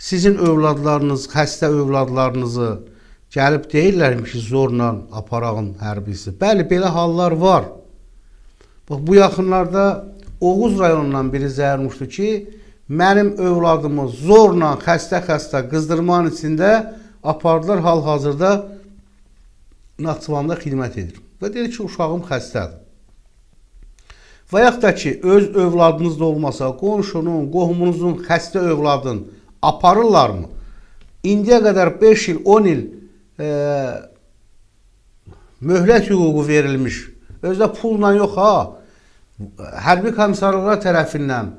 sizin övladlarınız, xəstə övladlarınızı gəlib deyirlərmiş ki, zorla aparağın hərbisi. Bəli, belə hallar var. Bax, bu yaxınlarda Oğuz rayonundan biri zərurmuşdu ki, mənim övladımı zorla xəstə qızdırmanın içində apardılar, hal-hazırda Naxçıvanda xidmət edir. Və deyir ki, uşağım xəstədir. Və yaxud da ki, öz övladınız da olmasa, qonşunun, qohumunuzun xəstə övladını aparırlarmı? İndiyə qədər 5 il, 10 il möhlət hüququ verilmiş. Özdə pulla yox ha. Hərbi komissarlıqlar tərəfindən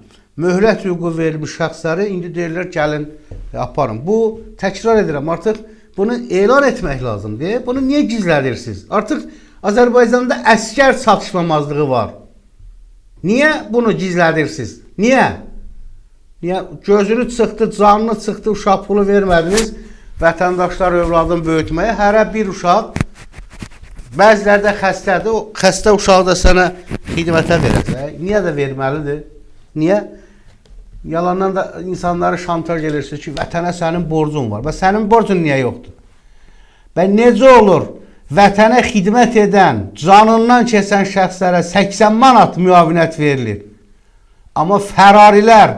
möhlət hüququ verilmiş şəxsləri indi deyirlər gəlin aparın. Bu, təkrar edirəm, artıq bunu elan etmək lazımdır. Bunu niyə gizlədirsiniz? Artıq Azərbaycanda əskər çatışmamazlığı var. Niyə bunu gizlədirsiniz? Niyə? Niyə? Gözünü çıxdı, canını çıxdı, uşaq pulu vermədiniz vətəndaşlar övladını böyütməyə. Hərə bir uşaq, bəziləri də xəstədir, o xəstə uşağı da sənə xidmətə verəcək. Niyə də verməlidir? Niyə? Yalandan da insanları şantaj edirsiniz ki, vətənə sənin borcun var. Və sənin borcun niyə yoxdur? Və necə olur vətənə xidmət edən, canından keçən şəxslərə 80 manat müavinət verilir? Amma fərarilər,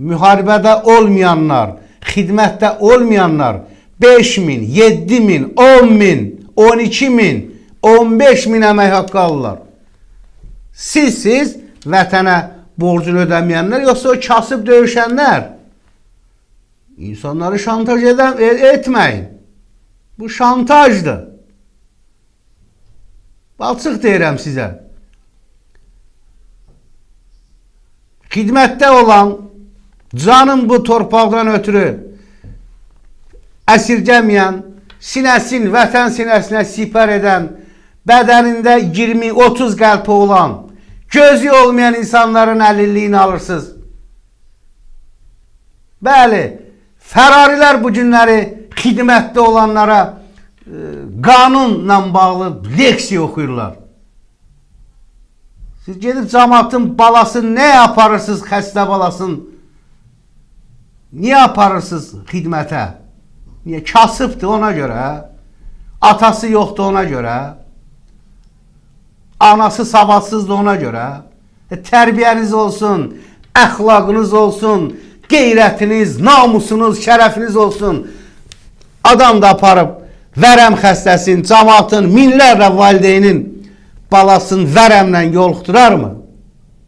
müharibədə olmayanlar, xidmətdə olmayanlar 5.000, 7.000, 10.000, 12.000, 15.000 əmək haqqı alırlar. Siz vətənə borcunu ödəməyənlər, yoxsa o kasıb döyüşənlər? İnsanları şantaj etməyin. Bu şantajdır. Açıq deyirəm sizə. Xidmətdə olan, canım bu torpaqdan ötürü əsirgəməyən, sinəsin, vətən sinəsinə sipər edən, bədənində 20-30 qəlpi olan, gözü olmayan insanların əlilliyini alırsınız. Bəli, fərarilər bu günləri xidmətdə olanlara qanunla bağlı leksiya oxuyurlar. Siz gedib cəmaatın balasını nə aparırsınız, xəstə balasını? Niyə aparırsınız xidmətə? Niyə? Kasıbdır ona görə. Atası yoxdur ona görə. Anası savadsızdır ona görə. Tərbiyəniz olsun, əxlaqınız olsun, qeyrətiniz, namusunuz, şərəfiniz olsun. Adam da aparıb vərəm xəstəsinin, cəmaatın, minlərlə valideynin balasını vərəmlə yoluxdurarmı?